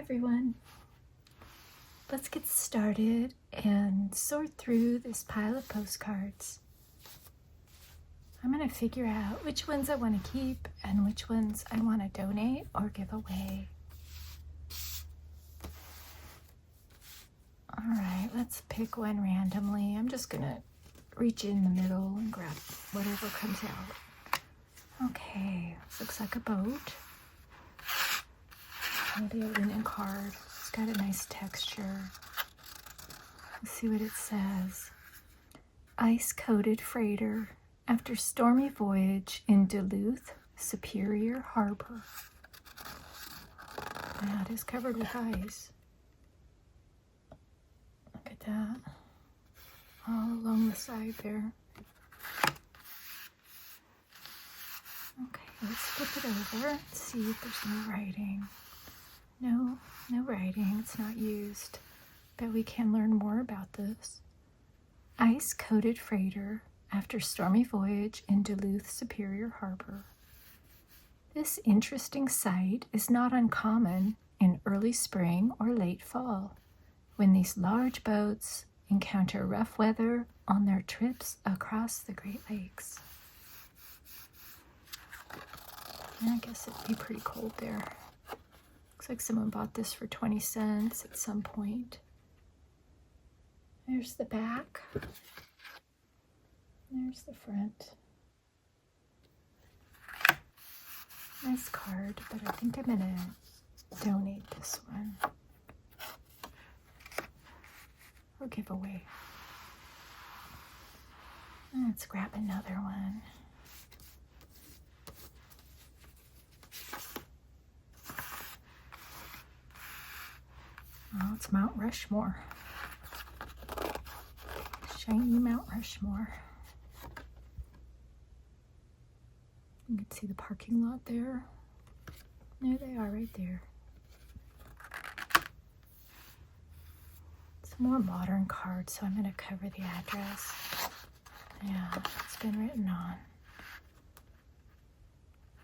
everyone. Let's get started and sort through this pile of postcards. I'm going to figure out which ones I want to keep and which ones I want to donate or give away. All right, let's pick one randomly. I'm just going to reach in the middle and grab whatever comes out. Okay, this looks like a boat. Maybe a linen card. It's got a nice texture. Let's see what it says. Ice-coated freighter after stormy voyage in Duluth, Superior Harbor. Yeah, it is covered with ice. Look at that. All along the side there. Okay, let's flip it over and see if there's no writing. No writing. It's not used. But we can learn more about this. Ice-coated freighter after stormy voyage in Duluth, Superior Harbor. This interesting sight is not uncommon in early spring or late fall, when these large boats encounter rough weather on their trips across the Great Lakes. And I guess it'd be pretty cold there. Looks like someone bought this for 20 cents at some point. There's the back. There's the front. Nice card, but I think I'm going to donate this one. Or give away. Let's grab another one. Oh, it's Mount Rushmore. Shiny Mount Rushmore. You can see the parking lot there. There they are right there. It's a more modern card, so I'm going to cover the address. Yeah, it's been written on.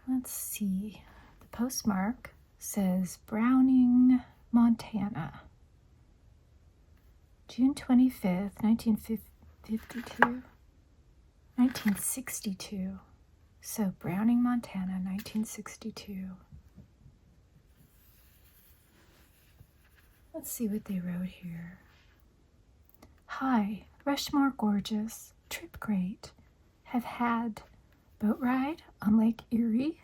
Let's see. The postmark says Browning, Montana. June 25th, 1962. So Browning, Montana, 1962. Let's see what they wrote here. Hi, Rushmore gorgeous, trip great. Have had boat ride on Lake Erie,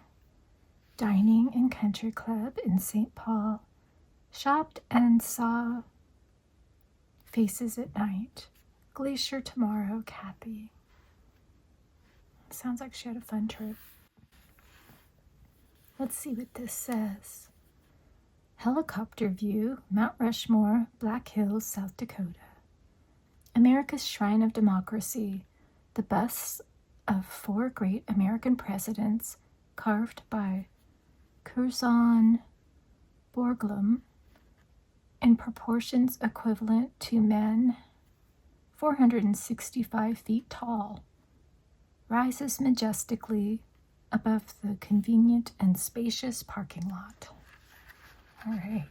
dining and country club in St. Paul, shopped and saw faces at night. Glacier tomorrow, Cappy. Sounds like she had a fun trip. Let's see what this says. Helicopter view, Mount Rushmore, Black Hills, South Dakota. America's shrine of democracy. The busts of 4 great American presidents carved by Curzon Borglum in proportions equivalent to men 465 feet tall, rises majestically above the convenient and spacious parking lot. All right.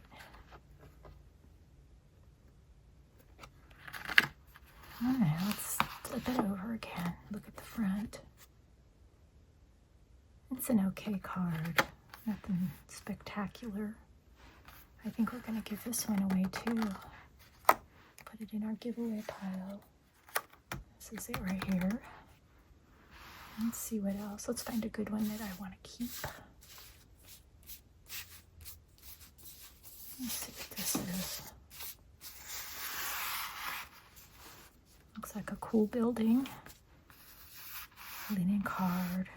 All right, let's flip it over again. Look at the front. It's an okay card. Nothing spectacular. I think we're going to give this one away too. Put it in our giveaway pile. This is it right here. Let's see what else. Let's find a good one that I want to keep. Let's see what this is. Looks like a cool building. Linen card.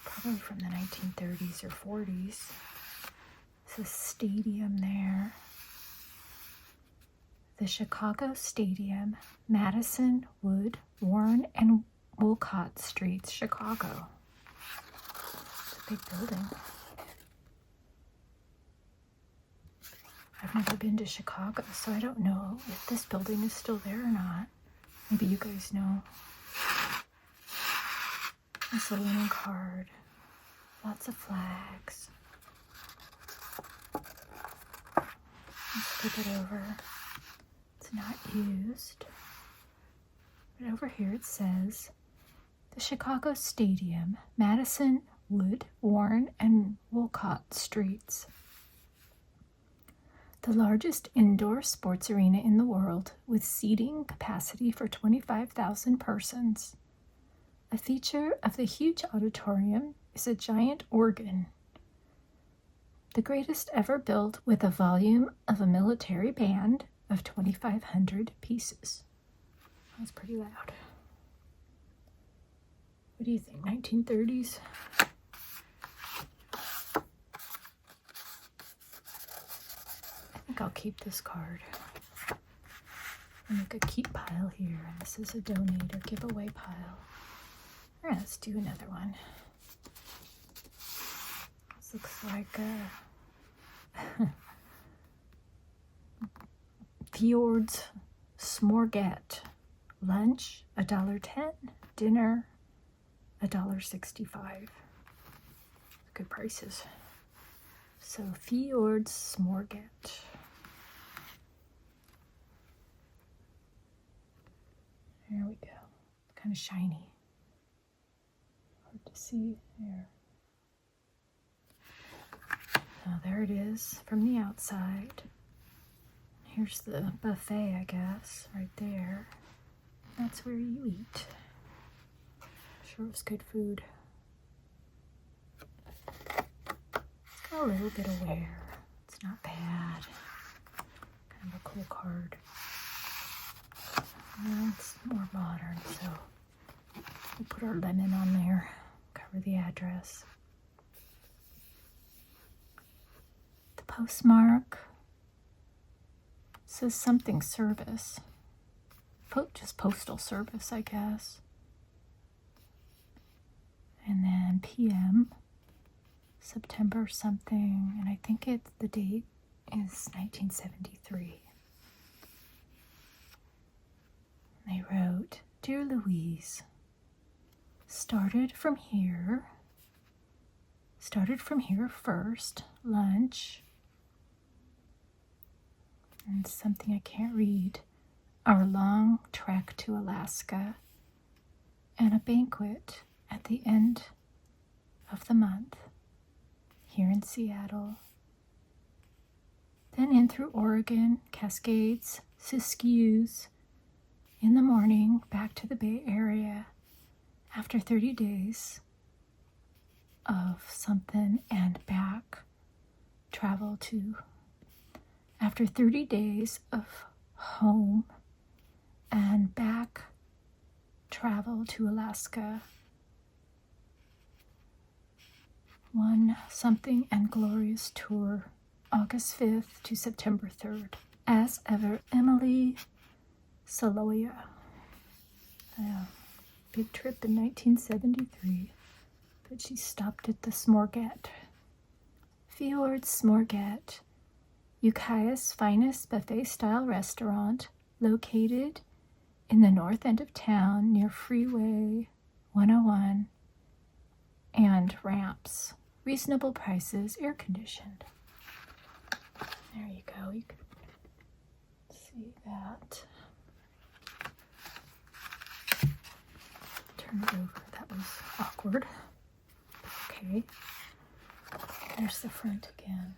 Probably from the 1930s or 40s. It's a stadium there. The Chicago Stadium, Madison, Wood, Warren, and Wolcott Streets, Chicago. It's a big building. I've never been to Chicago, so I don't know if this building is still there or not. Maybe you guys know. It's a linen card. Lots of flags. flip it over. It's not used. But over here it says, the Chicago Stadium, Madison, Wood, Warren, and Wolcott Streets. The largest indoor sports arena in the world, with seating capacity for 25,000 persons. A feature of the huge auditorium is a giant organ, the greatest ever built, with a volume of a military band of 2,500 pieces. That's pretty loud. What do you think, 1930s? I think I'll keep this card. I'll make a keep pile here, and this is a donate or giveaway pile. All right, let's do another one. This looks like Fjord's Smorgasbord. Lunch, $1.10. Dinner, $1.65. Good prices. So Fjord's Smorgasbord. There we go. Kind of shiny. Hard to see there. Oh, there it is from the outside. Here's the buffet, I guess, right there. That's where you eat. Sure it was good food. It's got a little bit of wear. It's not bad. Kind of a cool card. And it's more modern, so we'll put our lemon on there. Cover the address. The postmark says something service. Just postal service, I guess. And then PM, September something, and I think the date is 1973. They wrote, Dear Louise, started from here first, lunch, and something I can't read, our long trek to Alaska, and a banquet at the end of the month here in Seattle. Then in through Oregon, Cascades, Siskiyous, in the morning back to the Bay Area after 30 days of something and back travel to, after 30 days of home and back travel to Alaska. One something and glorious tour, August 5th to September 3rd. As ever, Emily Saloya. Big trip in 1973, but she stopped at the Smorgasbord. Fjord's Smorgasbord, Ukiah's finest buffet-style restaurant, located in the north end of town near Freeway 101 and ramps. Reasonable prices, air-conditioned. There you go. You can see that. Turn it over. That was awkward. Okay. There's the front again.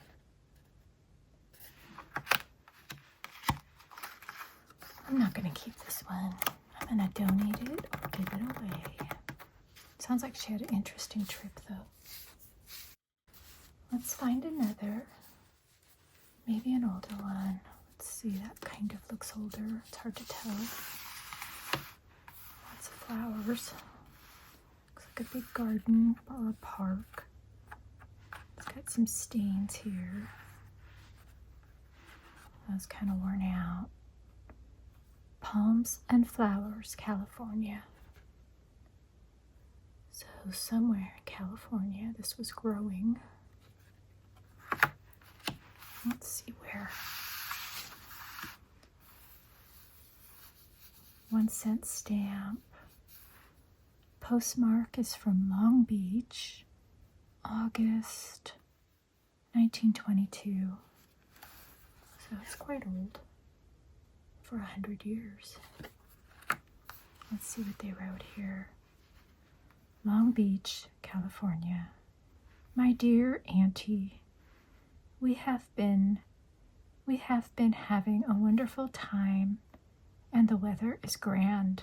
I'm not going to keep this one. I'm going to donate it or give it away. Sounds like she had an interesting trip, though. Let's find another. Maybe an older one. Let's see, that kind of looks older. It's hard to tell. Lots of flowers. Looks like a big garden or a park. It's got some stains here. That's kind of worn out. Palms and Flowers, California. So somewhere in California this was growing. Let's see where. 1-cent stamp. Postmark is from Long Beach, August 1922. So So it's quite old for 100 years. Let's see what they wrote here. Long Beach, California. My dear Auntie, we have been having a wonderful time, and the weather is grand.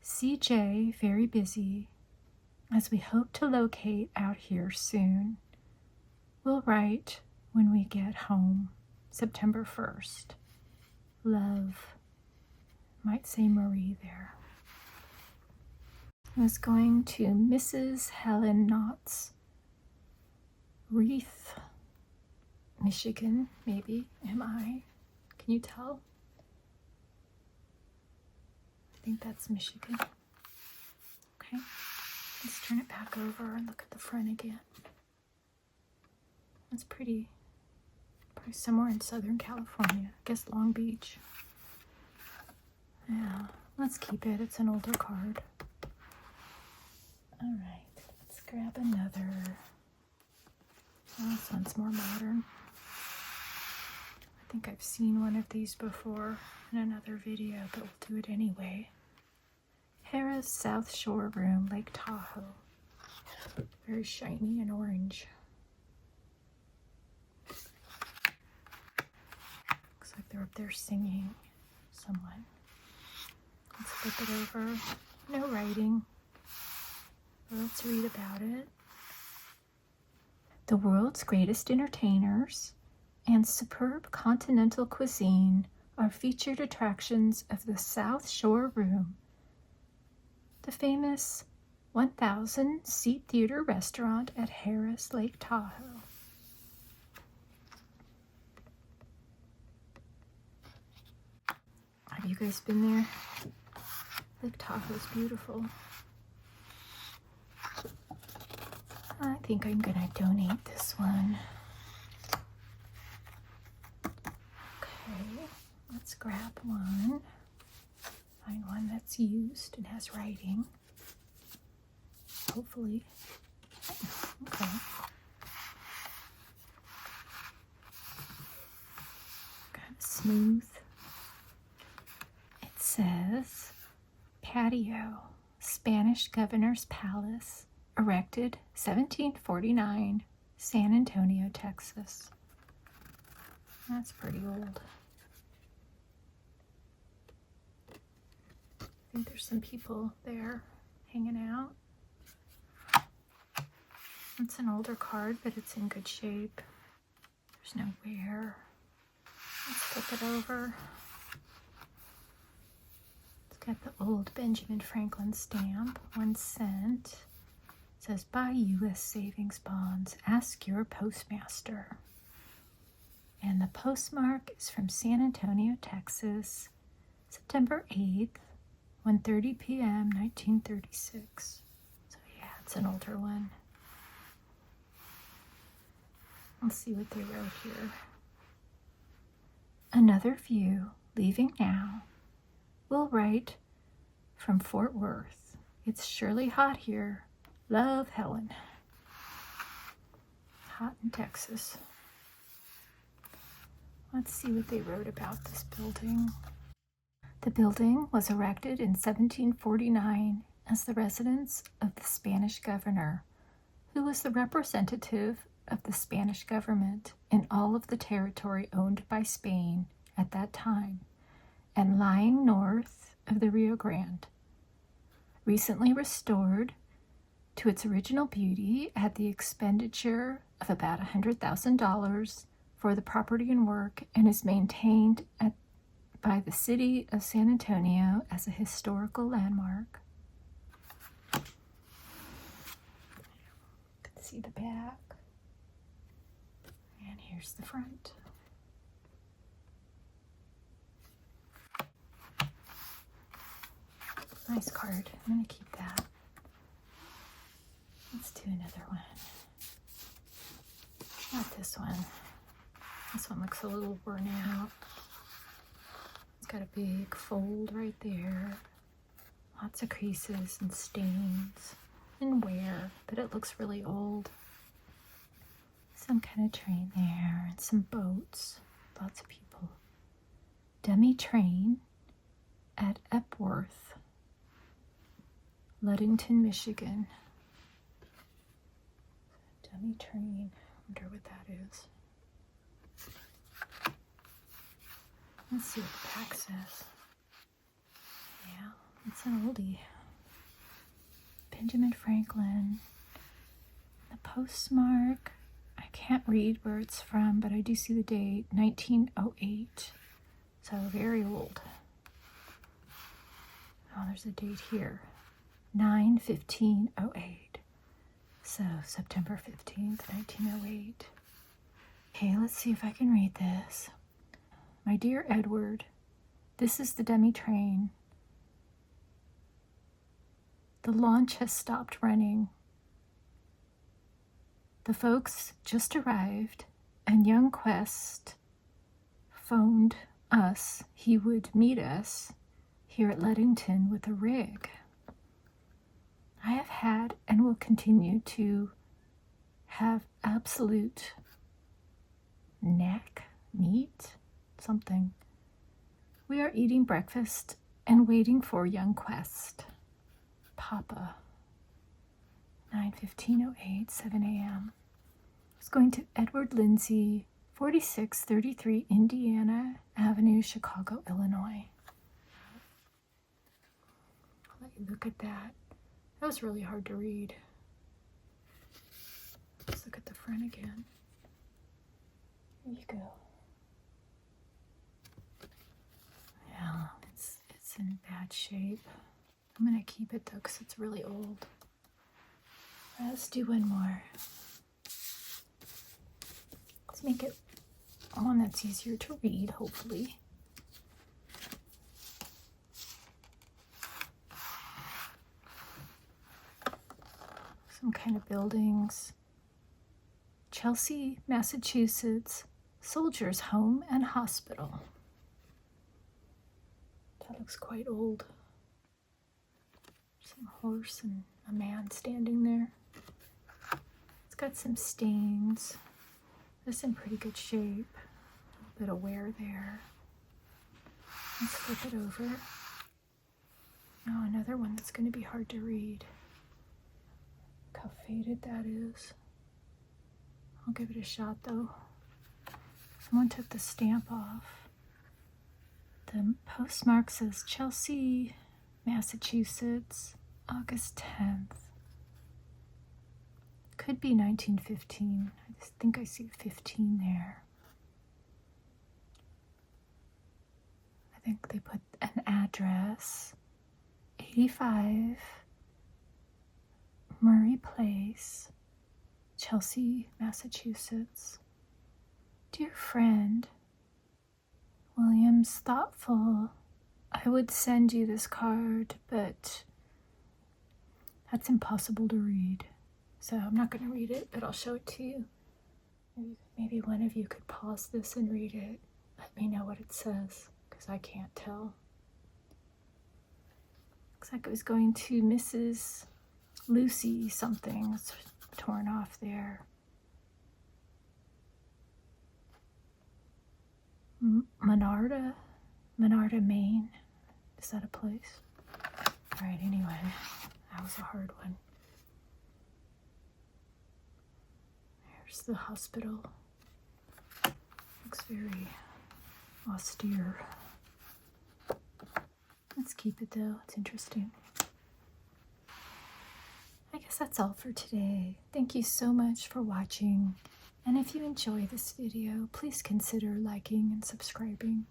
CJ very busy, as we hope to locate out here soon. We'll write when we get home, September 1st. Love. Might say Marie there. I was going to Mrs. Helen Knott's, Wreath, Michigan, maybe. Am I? Can you tell? I think that's Michigan. Okay, let's turn it back over and look at the front again. That's pretty. Probably somewhere in Southern California. I guess Long Beach. Yeah, let's keep it. It's an older card. All right, let's grab another. Oh, this one's more modern. I think I've seen one of these before in another video, but we'll do it anyway. Harrah's South Shore Room, Lake Tahoe. Very shiny and orange. Looks like they're up there singing someone. Let's flip it over. No writing. Let's read about it. The world's greatest entertainers and superb continental cuisine are featured attractions of the South Shore Room, the famous 1,000-seat theater restaurant at Harrah's Lake Tahoe. Have you guys been there? Lake Tahoe's beautiful. I think I'm gonna donate this one. Okay, let's grab one. Find one that's used and has writing. Hopefully. Okay. Kind of smooth. It says, patio, Spanish Governor's Palace, erected 1749, San Antonio, Texas. That's pretty old. I think there's some people there hanging out. It's an older card, but it's in good shape. There's no wear. Let's flip it over. It's got the old Benjamin Franklin stamp, 1 cent. It says, buy U.S. savings bonds, ask your postmaster. And the postmark is from San Antonio, Texas, September 8th, 1:30 p.m., 1936. So yeah, it's an older one. Let's see what they wrote here. Another view, leaving now. We'll write from Fort Worth. It's surely hot here. Love, Helen. Hot in Texas. Let's see what they wrote about this building. The building was erected in 1749 as the residence of the Spanish governor, who was the representative of the Spanish government in all of the territory owned by Spain at that time, and lying north of the Rio Grande. Recently restored to its original beauty at the expenditure of about $100,000 for the property and work, and is maintained by the city of San Antonio as a historical landmark. You can see the back. And here's the front. Nice card. I'm going to keep that. Let's do another one. Not this one. This one looks a little worn out. It's got a big fold right there. Lots of creases and stains and wear, but it looks really old. Some kind of train there and some boats. lots of people. Dummy train at Epworth, Ludington, Michigan. Dummy train. I wonder what that is. Let's see what the back says. Yeah, it's an oldie. Benjamin Franklin. The postmark, I can't read where it's from, but I do see the date, 1908. So very old. Oh, there's a date here, 9/15/08. So September 15th, 1908. Okay, let's see if I can read this. My dear Edward, this is the dummy train. The launch has stopped running. The folks just arrived, and young Quest phoned us he would meet us here at Ludington with a rig. I have had and will continue to have absolute meat, something. We are eating breakfast and waiting for young Quest. Papa. 9/15/08, 7 a.m. It's going to Edward Lindsay, 4633 Indiana Avenue, Chicago, Illinois. I'll let you look at that. That was really hard to read. Let's look at the front again. There you go. Yeah, it's in bad shape. I'm going to keep it though because it's really old. Let's do one more. Let's make it one that's easier to read, hopefully. Some kind of buildings. Chelsea, Massachusetts, Soldiers' Home and Hospital. That looks quite old. Some horse and a man standing there. It's got some stains. It's in pretty good shape. A little bit of wear there. Let's flip it over. Oh, another one that's going to be hard to read. Look how faded that is. I'll give it a shot though. Someone took the stamp off. The postmark says Chelsea, Massachusetts, August 10th. Could be 1915. I just think I see 15 there. I think they put an address, 85 Murray Place, Chelsea, Massachusetts. Dear friend, William's thoughtful. I would send you this card, but that's impossible to read. So I'm not going to read it, but I'll show it to you. Maybe one of you could pause this and read it. Let me know what it says, because I can't tell. Looks like it was going to Mrs. Lucy something. It's torn off there. Monarda, Maine. Is that a place? All right, anyway, that was a hard one. Here's the hospital. Looks very austere. Let's keep it though, it's interesting. I guess that's all for today. Thank you so much for watching. And if you enjoy this video, please consider liking and subscribing.